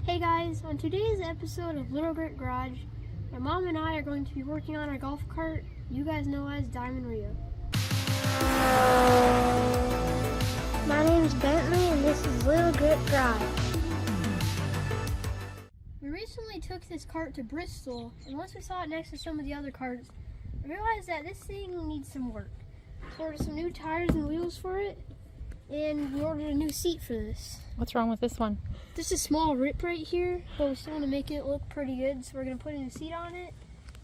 Hey guys, on today's episode of Little Grit Garage, my mom and I are going to be working on our golf cart you guys know as Diamond Rio. My name is Bentley and this is Little Grit Garage. We recently took this cart to Bristol, and once we saw it next to some of the other carts, I realized that this thing needs some work. We ordered some new tires and wheels for it, and we ordered a new seat for this. What's wrong with this one? Just a small rip right here, but we still want to make it look pretty good, so we're going to put a new seat on it,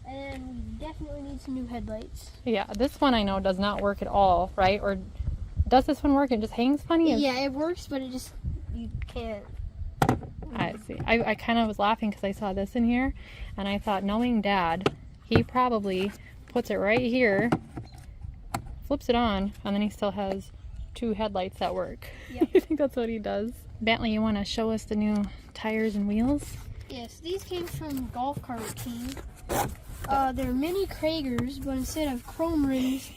and we definitely need some new headlights. Yeah, this one I know does not work at all, right? Or does this one work? It just hangs funny? Yeah, it works, but you can't. I see. I kind of was laughing because I saw this in here, and I thought, knowing Dad, he probably puts it right here, flips it on, and then he still has two headlights that work. Yep. You think that's what he does? Bentley, you want to show us the new tires and wheels? Yes, these came from Golf Cart King. They're mini Kragers, but instead of chrome rims,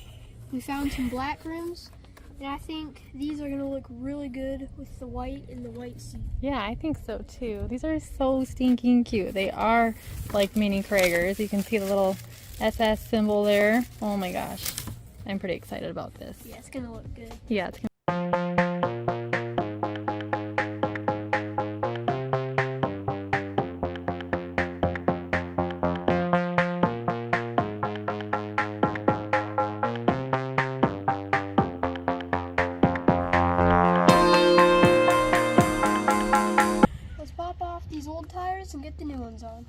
we found some black rims. And I think these are going to look really good with the white and the white seat. Yeah, I think so too. These are so stinking cute. They are like mini Kragers. You can see the little SS symbol there. Oh my gosh. I'm pretty excited about this. Yeah, it's going to look good. Yeah, it's Let's pop off these old tires and get the new ones on.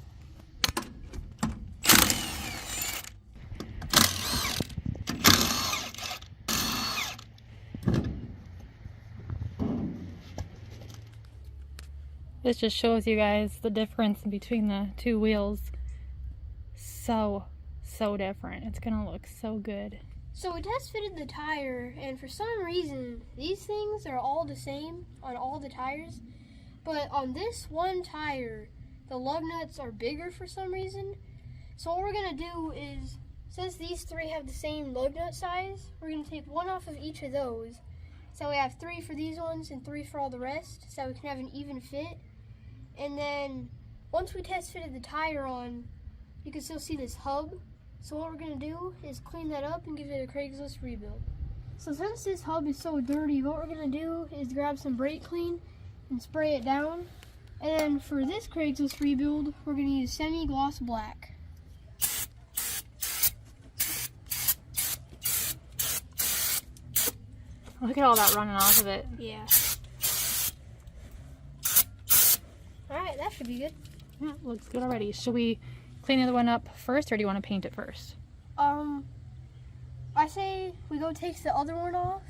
This just shows you guys the difference between the two wheels. So different. It's gonna look so good. So we test fitted the tire, and for some reason, these things are all the same on all the tires. But on this one tire, the lug nuts are bigger for some reason. So what we're gonna do is, since these three have the same lug nut size, we're gonna take one off of each of those. So we have 3 for these ones and 3 for all the rest, so we can have an even fit. And then once we test fitted the tire on, you can still see this hub. So what we're gonna do is clean that up and give it a Craigslist rebuild. So since this hub is so dirty, what we're gonna do is grab some brake clean and spray it down. And then for this Craigslist rebuild, we're gonna use semi-gloss black. Look at all that running off of it. Yeah. Alright, that should be good. Yeah, looks good already. Should we clean the other one up first, or do you want to paint it first? I say we go take the other one off,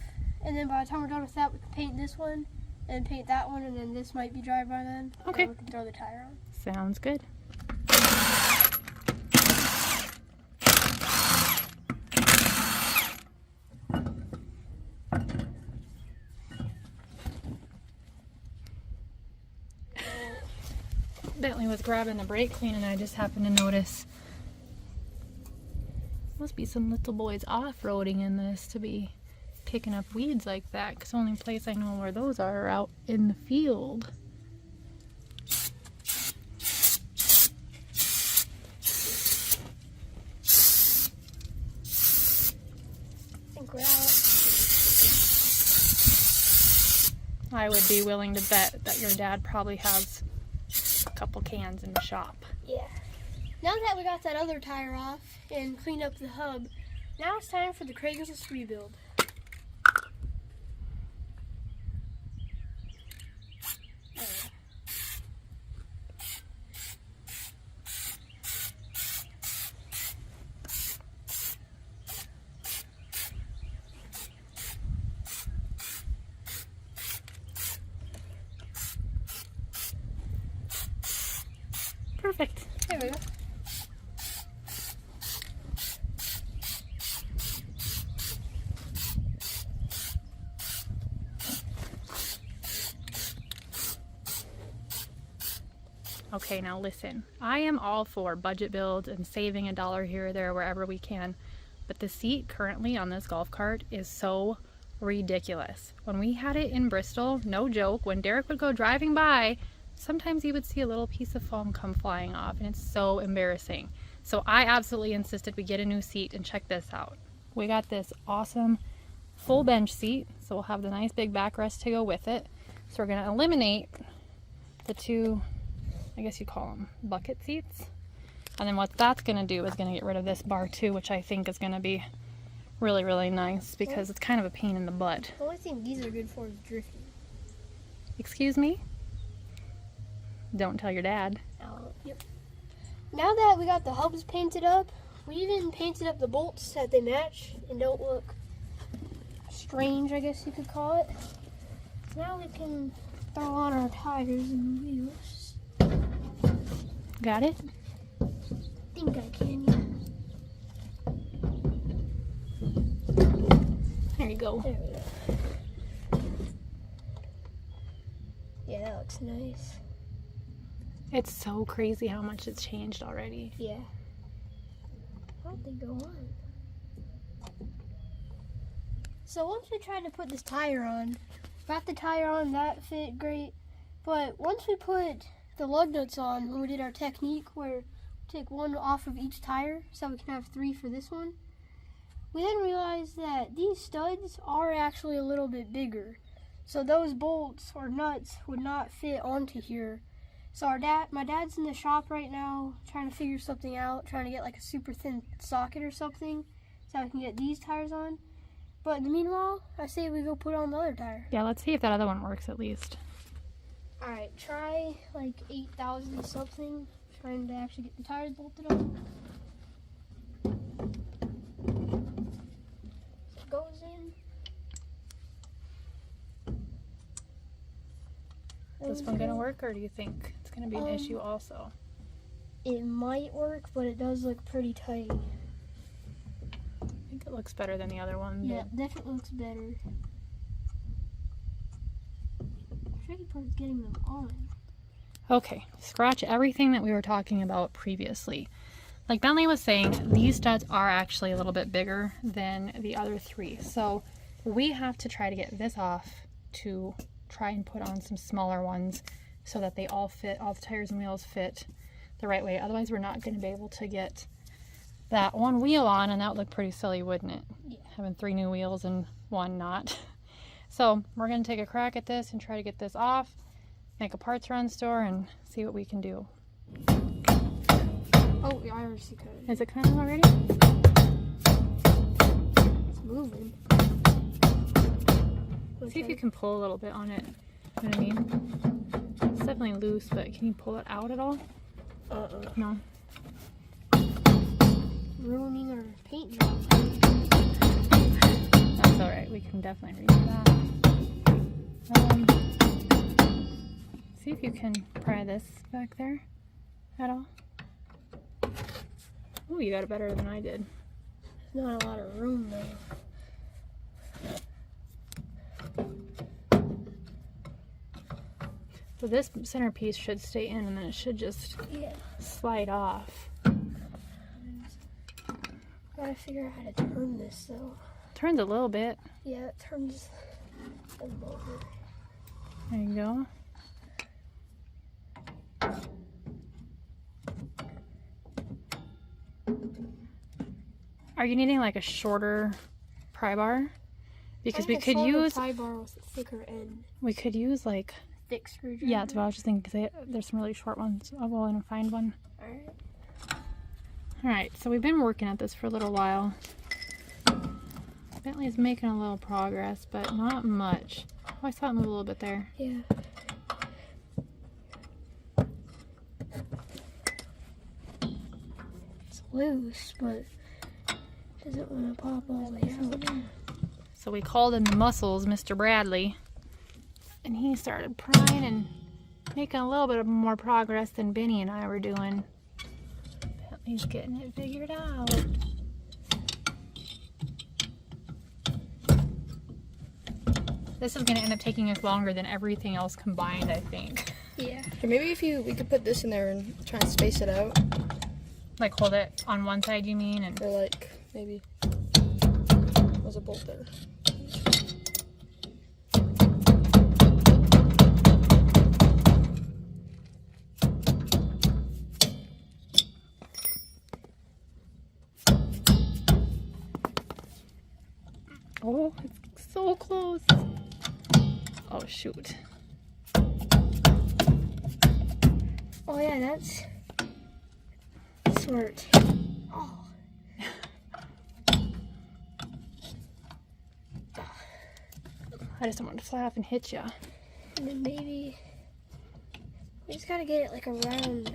and then by the time we're done with that, we can paint this one, and paint that one, and then this might be dry by then. Okay. And we can throw the tire on. Sounds good. Bentley was grabbing the brake clean, and I just happened to notice must be some little boys off-roading in this to be picking up weeds like that, because the only place I know where those are out in the field. I think we're out. I would be willing to bet that your dad probably has a couple cans in the shop. Yeah. Now that we got that other tire off and cleaned up the hub, now it's time for the Craigslist rebuild. Perfect. There we go. Okay, now listen. I am all for budget builds and saving a dollar here or there wherever we can, but the seat currently on this golf cart is so ridiculous. When we had it in Bristol, no joke, when Derek would go driving by, sometimes you would see a little piece of foam come flying off, and it's so embarrassing. So I absolutely insisted we get a new seat, and check this out. We got this awesome full bench seat, so we'll have the nice big backrest to go with it. So we're going to eliminate the two, I guess you call them bucket seats. And then what that's going to do is going to get rid of this bar too, which I think is going to be really, really nice because it's kind of a pain in the butt. The only thing these are good for is drifting. Excuse me? Don't tell your dad. Yep. Now that we got the hubs painted up, we even painted up the bolts so that they match and don't look strange, I guess you could call it. So now we can throw on our tires and wheels. Got it? I think I can, yeah. There you go. There we go. Yeah, that looks nice. It's so crazy how much it's changed already. Yeah. How'd they go on? So once we tried to put this tire on, got the tire on, that fit great. But once we put the lug nuts on, when we did our technique where we take one off of each tire so we can have 3 for this one, we then realized that these studs are actually a little bit bigger. So those bolts or nuts would not fit onto here. So my dad's in the shop right now trying to figure something out, trying to get like a super thin socket or something so I can get these tires on. But in the meanwhile, I say we go put on the other tire. Yeah, let's see if that other one works at least. Alright, try like 8,000 something, trying to actually get the tires bolted on. It goes in. Is this one gonna work, or do you think it's gonna be an issue also? It might work, but it does look pretty tight. I think it looks better than the other one. Yeah, definitely looks better. The tricky part is getting them on. Okay, scratch everything that we were talking about previously. Like Bentley was saying, these studs are actually a little bit bigger than the other 3. So we have to try to get this off to try and put on some smaller ones so that they all fit, all the tires and wheels fit the right way. Otherwise we're not going to be able to get that one wheel on, and that would look pretty silly, wouldn't it? Yeah. Having 3 new wheels and 1 not. So we're going to take a crack at this and try to get this off, make a parts run store, and see what we can do. Oh, yeah, I already see cut. Is it coming already? It's moving. See if you can pull a little bit on it. You know what I mean? It's definitely loose, but can you pull it out at all? No. Ruining our paint job. That's alright, we can definitely redo that. See if you can pry this back there at all. Oh, you got it better than I did. There's not a lot of room though. So this centerpiece should stay in, and then it should just slide off. Gotta figure out how to turn this though. Turns a little bit. Yeah, it turns them over. There you go. Are you needing like a shorter pry bar? Because we could use pry bar with a thicker end. We could use like Thick screwdriver. yeah, that's what I was just thinking. Because there's some really short ones. I'll go in and find one. Alright. Alright, so we've been working at this for a little while. Bentley's making a little progress, but not much. Oh, I saw it move a little bit there. Yeah. It's loose, but it doesn't want to pop all the way out. So we called in the muscles, Mr. Bradley, and he started prying and making a little bit of more progress than Benny and I were doing. Bentley's getting it figured out. This is going to end up taking us longer than everything else combined, I think. Yeah. Okay, maybe we could put this in there and try and space it out. Like hold it on one side, you mean? And Or like, maybe, there's a bolt there. Oh, it's so close. Oh, shoot. Oh yeah, that's smart. Oh. I just don't want it to fly off and hit ya. And then maybe we just gotta get it like around.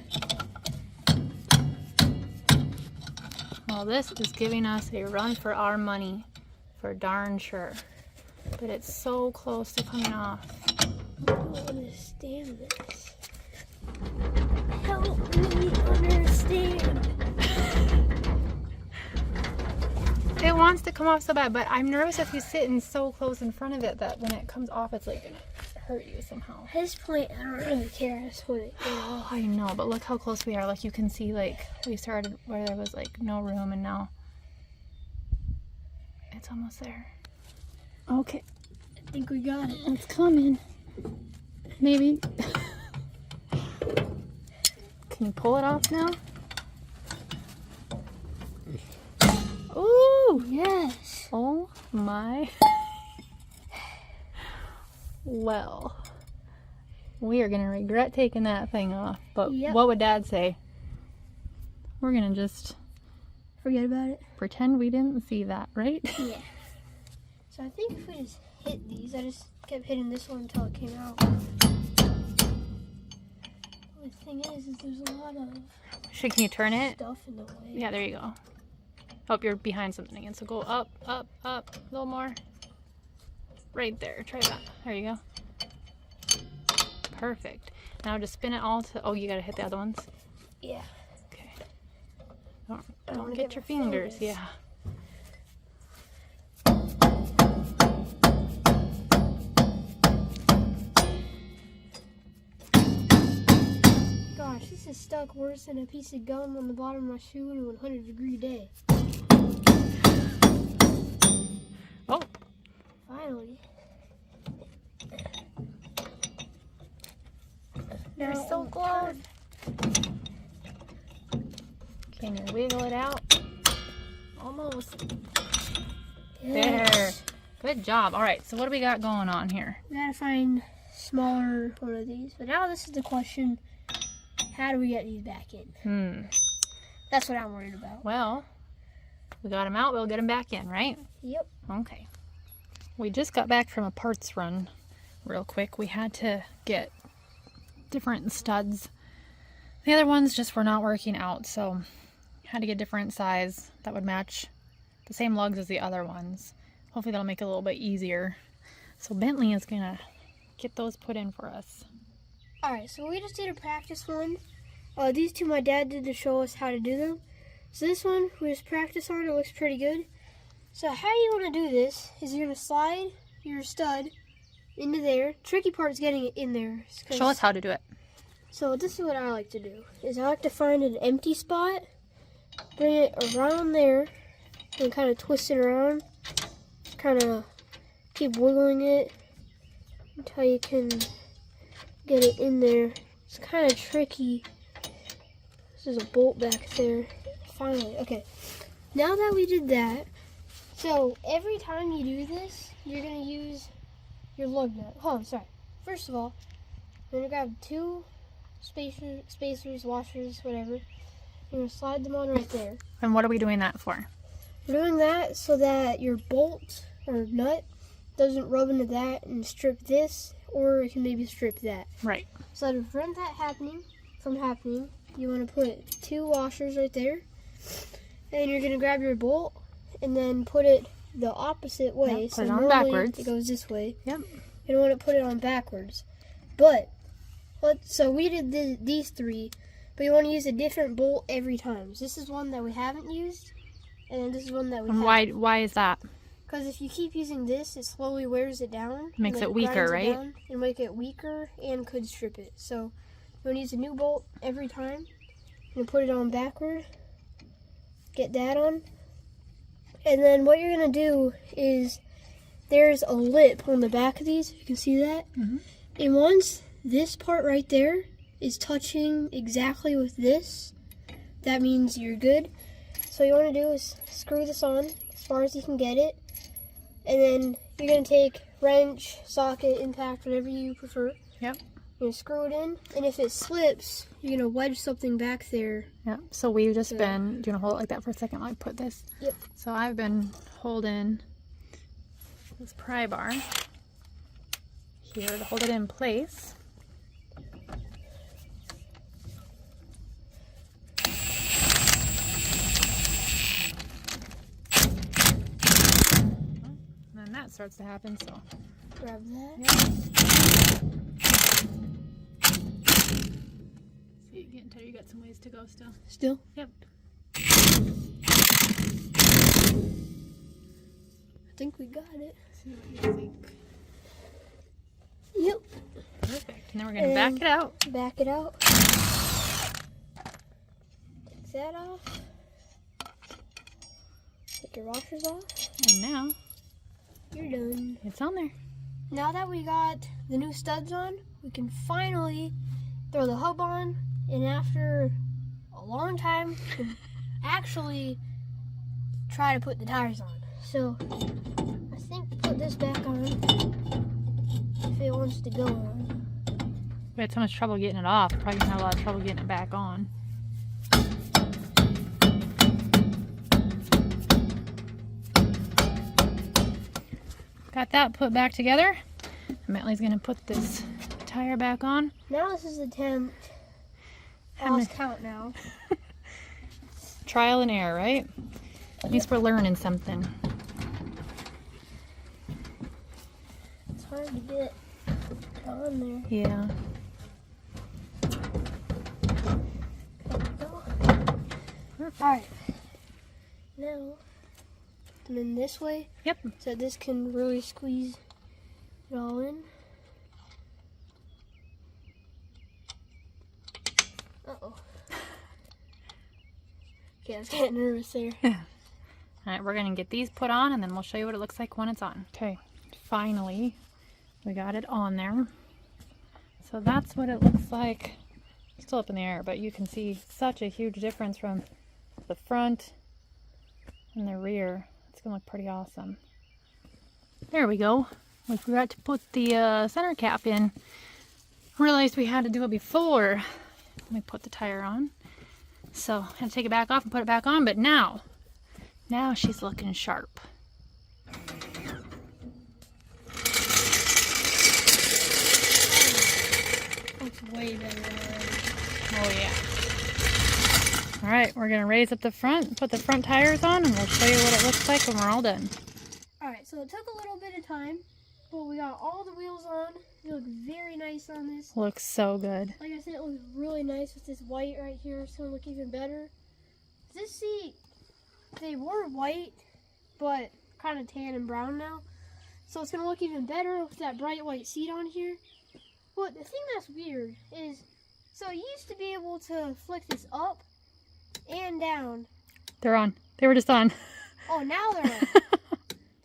Well, this is giving us a run for our money, for darn sure. But it's so close to coming off. I don't understand this. Help me understand. It wants to come off so bad, but I'm nervous if you sitting so close in front of it that when it comes off, it's like gonna hurt you somehow. At this point, I don't really care. I just want it. Oh, I know, but look how close we are. Like you can see, like we started where there was like no room, and now it's almost there. Okay, I think we got it. it's coming. Maybe. Can you pull it off now? Ooh! Yes. Oh my. Well, we are gonna regret taking that thing off, but Yep. what would Dad say? We're gonna just Forget about it. pretend we didn't see that, right? Yeah. So I think if we just hit these, I just kept hitting this one until it came out. The thing is there's a lot of Can you turn it? stuff in the way. Yeah, there you go. Oh, you're behind something again, so go up, up, up, a little more. Right there, try that. There you go. Perfect. Now just spin it all to, oh, you gotta hit the other ones? Yeah. Okay. I Don't wanna get get your my fingers, fingers. yeah. Gosh, this is stuck worse than a piece of gum on the bottom of my shoe in a 100-degree day. Oh, Finally. you're Now, so close. Can you wiggle it out? Almost. Yes. There. Good job. All right, so what do we got going on here? We gotta find smaller one of these. But now this is the question. How do we get these back in? That's what I'm worried about. Well, we got them out. We'll get them back in, right? Yep. Okay. We just got back from a parts run real quick. We had to get different studs. The other ones just were not working out, so had to get different size that would match the same lugs as the other ones. Hopefully that'll make it a little bit easier. So Bentley is gonna get those put in for us. Alright, so we just did a practice one. These two my dad did to show us how to do them. So this one we just practice on. It looks pretty good. So how you want to do this is you're going to slide your stud into there. Tricky part is getting it in there. Show us how to do it. So this is what I like to do. Is I like to find an empty spot, bring it around there, and kind of twist it around. Kind of keep wiggling it until you can get it in there. It's kind of tricky. There's a bolt back there. Finally, okay. Now that we did that, so every time you do this, you're gonna use your lug nut. Oh, I'm sorry. First of all, you're gonna grab two spacers, washers, whatever. You're gonna slide them on right there. And what are we doing that for? You're doing that so that your bolt or nut doesn't rub into that and strip this, or it can maybe strip that. Right. So to prevent that from happening, you want to put two washers right there, and you're gonna grab your bolt and then put it the opposite way. Yep, so put it on normally backwards. It goes this way. Yep. You don't want to put it on backwards. So we did these three, but you want to use a different bolt every time. So this is one that we haven't used, and then this is one that we And have. why is that? Because if you keep using this, it slowly wears it down. Makes and it weaker, grinds right? down and make it weaker and could strip it. So you want to use a new bolt every time. And put it on backward. Get that on. And then what you're going to do is there's a lip on the back of these. You can see that. Mhm. And once this part right there is touching exactly with this, that means you're good. So what you want to do is screw this on as far as you can get it. And then you're going to take wrench, socket, impact, whatever you prefer. Yep. You're going to screw it in. And if it slips, you're going to wedge something back there. Yep. So we've just been, do you want to hold it like that for a second while I put this? Yep. So I've been holding this pry bar here to hold it in place. And then that starts to happen, so. Grab that. Yep. See, you getting tired, you got some ways to go still. Still? Yep. I think we got it. See what you think. Yep. Perfect. And then we're going to back it out. Back it out. Take that off. Take your washers off. And now You're done. it's on there. Now that we got the new studs on, we can finally throw the hub on, and after a long time, we can actually try to put the tires on. So, I think put this back on if it wants to go on. We had so much trouble getting it off. Probably gonna have a lot of trouble getting it back on. Got that put back together. Bentley's gonna put this tire back on. Now this is attempt. I lost count now. Trial and error, right? At least we're learning something. It's hard to get on there. Yeah. Alright. Now, come in this way. Yep. So this can really squeeze it all in. Uh-oh. Okay, I was getting nervous there. Alright, we're gonna get these put on and then we'll show you what it looks like when it's on. Okay, finally, we got it on there. So that's what it looks like. Still up in the air, but you can see such a huge difference from the front and the rear. It's gonna look pretty awesome. There we go. We forgot to put the center cap in. Realized we had to do it before we put the tire on. So I had to take it back off and put it back on, but now she's looking sharp. Looks way better already. Oh yeah. All right, we're gonna raise up the front, put the front tires on, and we'll show you what it looks like when we're all done. Alright, so it took a little bit of time, but we got all the wheels on. They look very nice on this. Looks so good. Like I said, it looks really nice with this white right here. It's going to look even better. This seat, they were white, but kind of tan and brown now. So it's going to look even better with that bright white seat on here. But the thing that's weird is, so you used to be able to flick this up and down. They're on. They were just on. Oh, now they're on.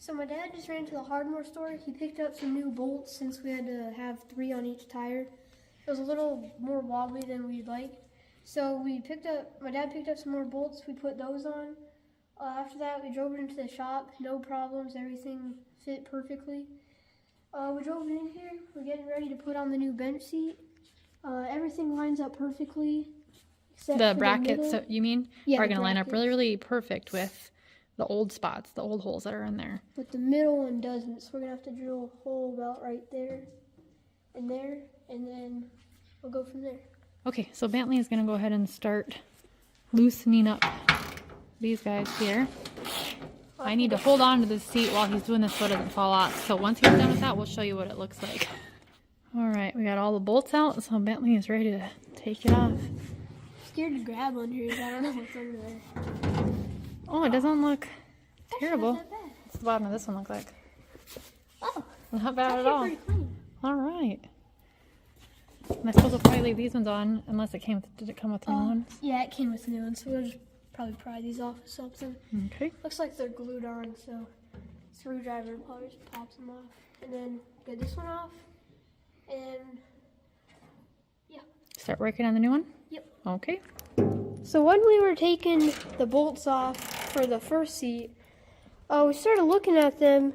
So my dad just ran to the hardware store. He picked up some new bolts since we had to have 3 on each tire. It was a little more wobbly than we'd like. So my dad picked up some more bolts. We put those on. After that, we drove it into the shop. No problems. Everything fit perfectly. We drove it in here. We're getting ready to put on the new bench seat. Everything lines up perfectly. Except The for brackets, middle. you mean, Yeah, are the gonna line up brackets. really, really perfect with the old spots, the old holes that are in there. But the middle one doesn't, so we're gonna have to drill a hole about right there, and then we'll go from there. Okay, so Bentley is gonna go ahead and start loosening up these guys here. I need to hold on to this seat while he's doing this so it doesn't fall off. So once he's done with that, we'll show you what it looks like. All right, we got all the bolts out, so Bentley is ready to take it off. I'm scared to grab under here. I don't know what's under there. Oh, it doesn't look Actually, terrible. not that bad. What's the bottom of this one look like? Oh, Not bad at actually all. pretty clean. All right. And I suppose we'll probably leave these ones on unless it came with, did it come with new ones? Yeah, it came with new ones, so we'll just probably pry these off with something. Okay. Looks like they're glued on, so screwdriver probably just pops them off. And then get this one off, and yeah. Start working on the new one? Yep. Okay. So when we were taking the bolts off for the first seat, we started looking at them,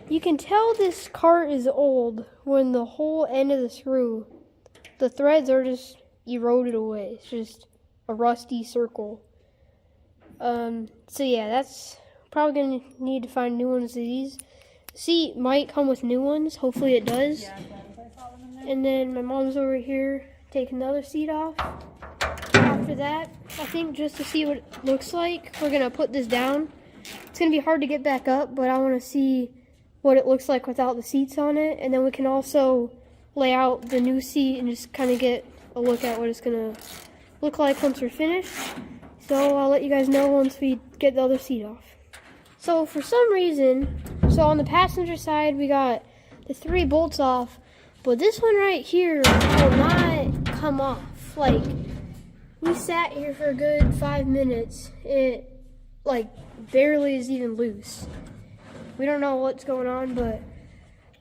You can tell this cart is old when the whole end of the screw, the threads are just eroded away. It's just a rusty circle. So yeah, that's probably gonna need to find new ones of these. Seat might come with new ones. Hopefully it does. Yeah, I saw them in there. And then my mom's over here taking the other seat off. After that, I think just to see what it looks like, we're gonna put this down. It's gonna be hard to get back up, but I want to see what it looks like without the seats on it, and then we can also lay out the new seat and just kind of get a look at what it's gonna look like once we're finished. So I'll let you guys know once we get the other seat off. So for some reason, so on the passenger side we got the 3 bolts off, but this one right here will not come off. Like, we sat here for a good 5 minutes. It like barely is even loose. We don't know what's going on, but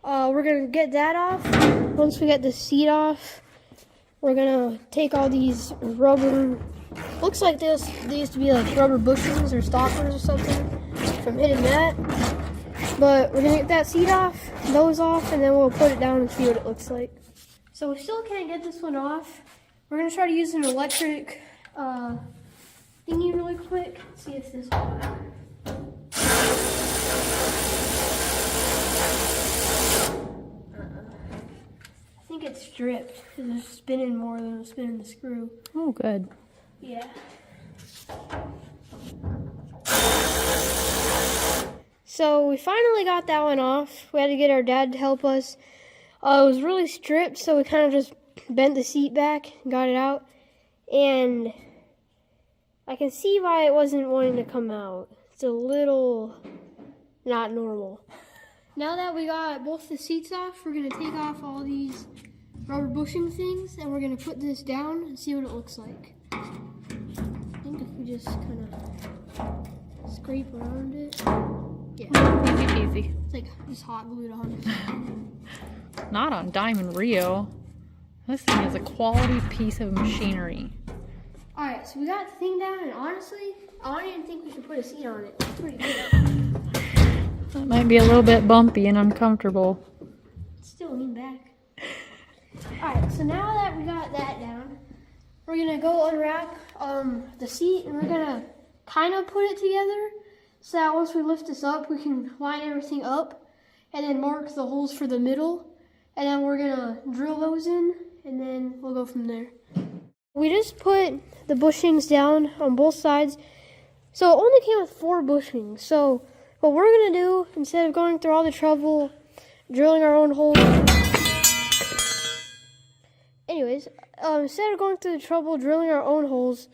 we're gonna get that off. Once we get the seat off, we're gonna take all these rubber, looks like they used to be like rubber bushings or stoppers or something from hitting that. But we're gonna get that seat off, those off, and then we'll put it down and see what it looks like. So we still can't get this one off. We're gonna try to use an electric thingy really quick. See if this will work. I think it's stripped because it's spinning more than it's spinning the screw. Oh, good. Yeah. So we finally got that one off. We had to get our dad to help us. It was really stripped, so we kind of just bent the seat back and got it out. And I can see why it wasn't wanting to come out. It's a little not normal. Now that we got both the seats off, we're going to take off all these rubber bushing things, and we're going to put this down and see what it looks like. I think if we just kind of scrape around it. Yeah. Easy peasy. It's like just hot glued on. Not on Diamond Rio. This thing is a quality piece of machinery. Alright, so we got the thing down, and honestly, I don't even think we should put a seat on it. It's pretty good. That might be a little bit bumpy and uncomfortable. Still lean back. Alright, so now that we got that down, we're gonna go unwrap the seat, and we're gonna kind of put it together so that once we lift this up, we can line everything up and then mark the holes for the middle, and then we're gonna drill those in, and then we'll go from there. We just put the bushings down on both sides. So it only came with 4 bushings. So what we're gonna do, instead of going through all the trouble drilling our own holes, instead of going through the trouble drilling our own holes,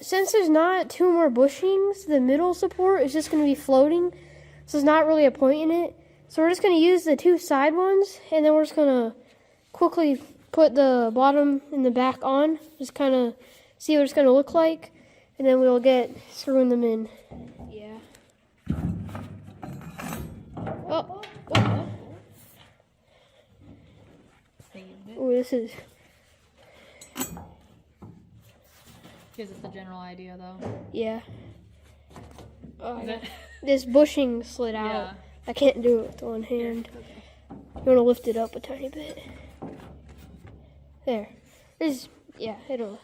since there's not 2 more bushings, the middle support is just gonna be floating. So there's not really a point in it. So we're just gonna use the 2 side ones, and then we're just gonna quickly put the bottom and the back on, just kind of see what it's going to look like, and then we'll get screwing them in. Yeah. Oh. Oh, this is... Gives us the general idea, though. Yeah. Oh, Is it? this bushing slid out. Yeah. I can't do it with one hand. Okay. You want to lift it up a tiny bit. There. Yeah, it'll...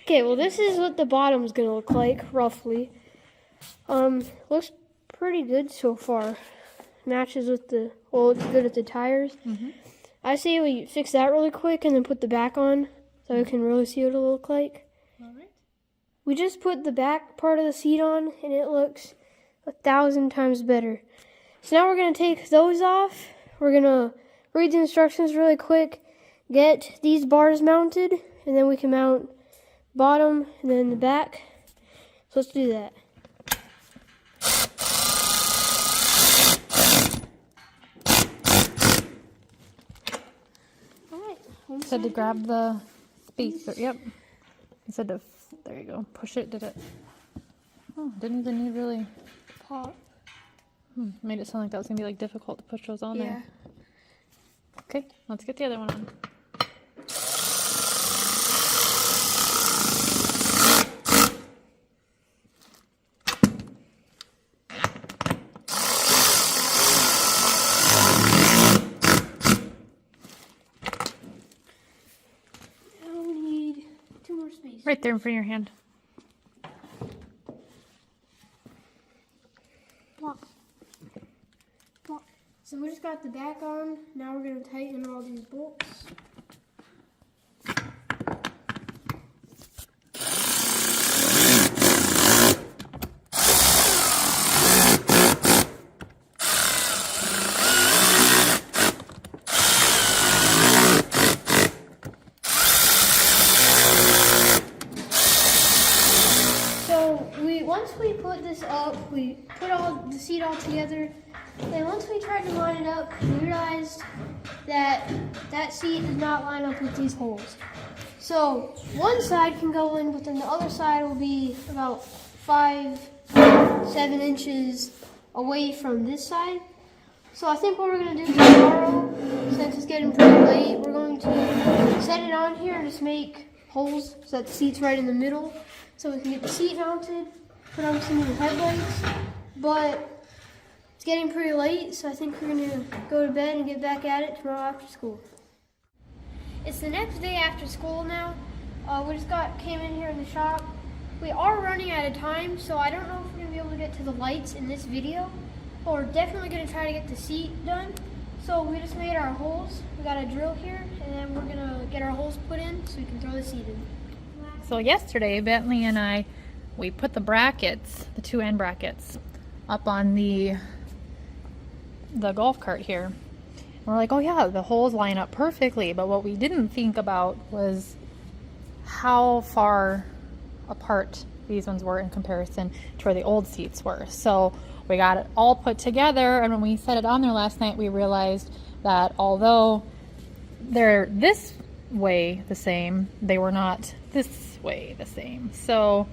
Okay, well this is what the bottom's gonna look like, roughly. Looks pretty good so far. Matches with the... Well, it's good with the tires. Mm-hmm. I say we fix that really quick and then put the back on so we can really see what it'll look like. Alright. We just put the back part of the seat on and it looks 1,000 times better. So now we're gonna take those off. We're gonna read the instructions really quick. Get these bars mounted, and then we can mount bottom and then the back. So let's do that. Alright. Said to grab the spacer. Yep. He said to, there you go. Push it, did it? Oh, didn't even need really Pop. Made it sound like that was gonna be like difficult to push those on there. Okay, let's get the other one on. space. Right there in front of your hand. Plop. Plop. So we just got the back on. Now we're going to tighten all these bolts. Once we put this up, we put all the seat all together. Then once we tried to line it up, we realized that that seat does not line up with these holes. So one side can go in, but then the other side will be about 5-7 inches away from this side. So I think what we're going to do tomorrow, since it's getting pretty late, we're going to set it on here and just make holes so that the seat's right in the middle, so we can get the seat mounted, put on some new headlights. But it's getting pretty late, so I think we're going to go to bed and get back at it tomorrow after school. It's the next day after school now. We just came in here in the shop. We are running out of time, so I don't know if we're going to be able to get to the lights in this video, but we're definitely going to try to get the seat done. So we just made our holes. We got a drill here, and then we're going to get our holes put in so we can throw the seat in. So yesterday, Bentley and I, we put the brackets, the 2 end brackets, up on the golf cart here. And we're like, oh yeah, the holes line up perfectly. But what we didn't think about was how far apart these ones were in comparison to where the old seats were. So we got it all put together, and when we set it on there last night, we realized that although they're this way the same, they were not this way the same. So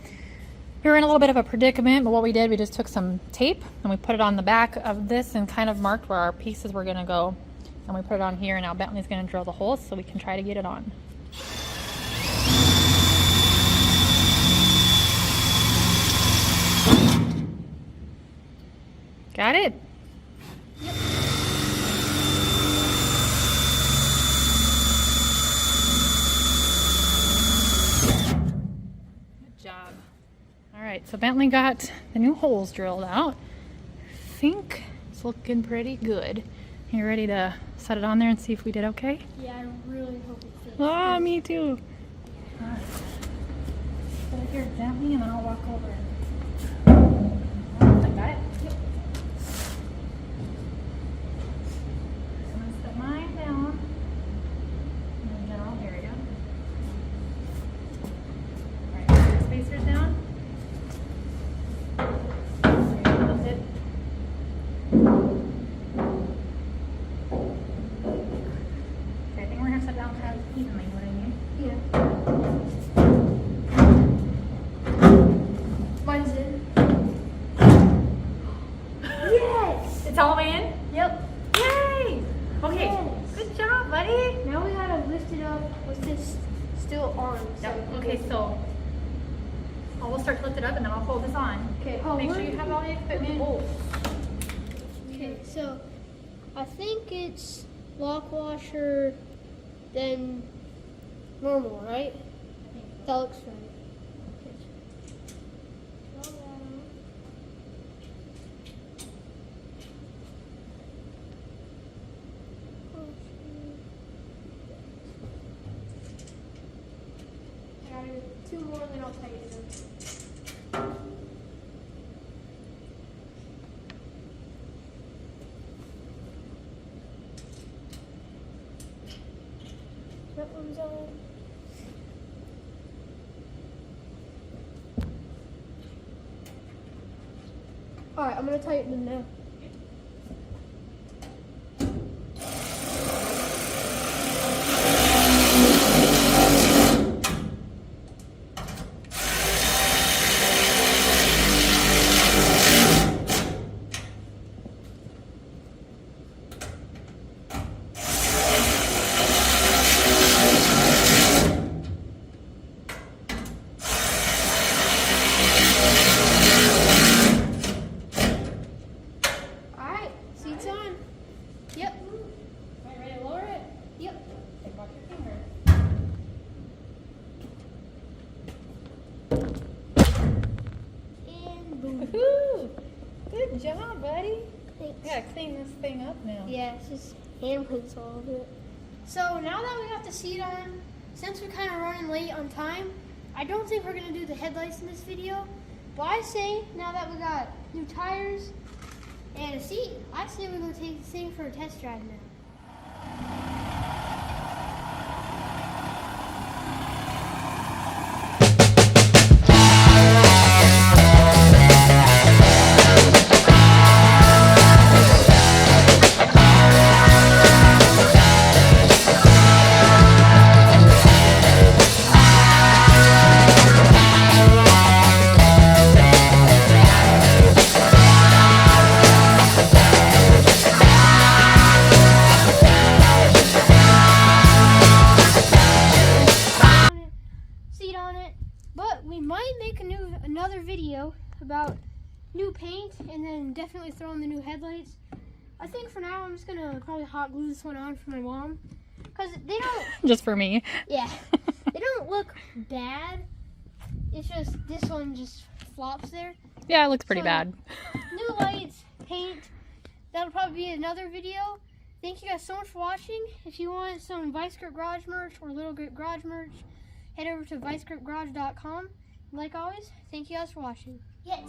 we were in a little bit of a predicament, but what we did, we just took some tape and we put it on the back of this and kind of marked where our pieces were going to go. And we put it on here, and now Bentley's going to drill the holes so we can try to get it on. Got it? Yep. Good job. All right, so Bentley got the new holes drilled out. I think it's looking pretty good. You ready to set it on there and see if we did okay? Yeah, I really hope it fits. Oh, me too. All right. Put it here gently, and then I'll walk over it. I got it? Yep. I'm going to set mine down in the general area. All right, put your spacers down. Lift it. Okay, I think we're going to set down kind of evenly, what I mean? Yeah. Mine's in. Yes! It's all the way in? Yep. Yay! Okay, Yes. good job, buddy. Now we gotta lift it up with this still on. Yep. Okay, so we'll start to lift it up, and then I'll hold this on. Okay. Make sure you have all the equipment. Okay, so I think it's lock washer, then normal, right? That looks right. I gotta do 2 more, then I'll tighten them. That one's on. Alright, I'm gonna tighten them now. Good job, buddy. Thanks. We gotta clean this thing up now. Yeah, it's just hand prints all over it. So now that we got the seat on, since we're kind of running late on time, I don't think we're gonna do the headlights in this video. But I say, now that we got new tires and a seat, I say we're gonna take this thing for a test drive now. Seat on it, but we might make another video about new paint and then definitely throw in the new headlights. I think for now I'm just gonna probably hot glue this one on for my mom because they don't. Just for me. Yeah, they don't look bad. It's just this one just flops there. Yeah, it looks pretty So, bad. New lights, paint. That'll probably be another video. Thank you guys so much for watching. If you want some Vice Grip Garage merch or Little Grip Garage merch, head over to vicegripgarage.com. Like always, thank you guys for watching. Yes,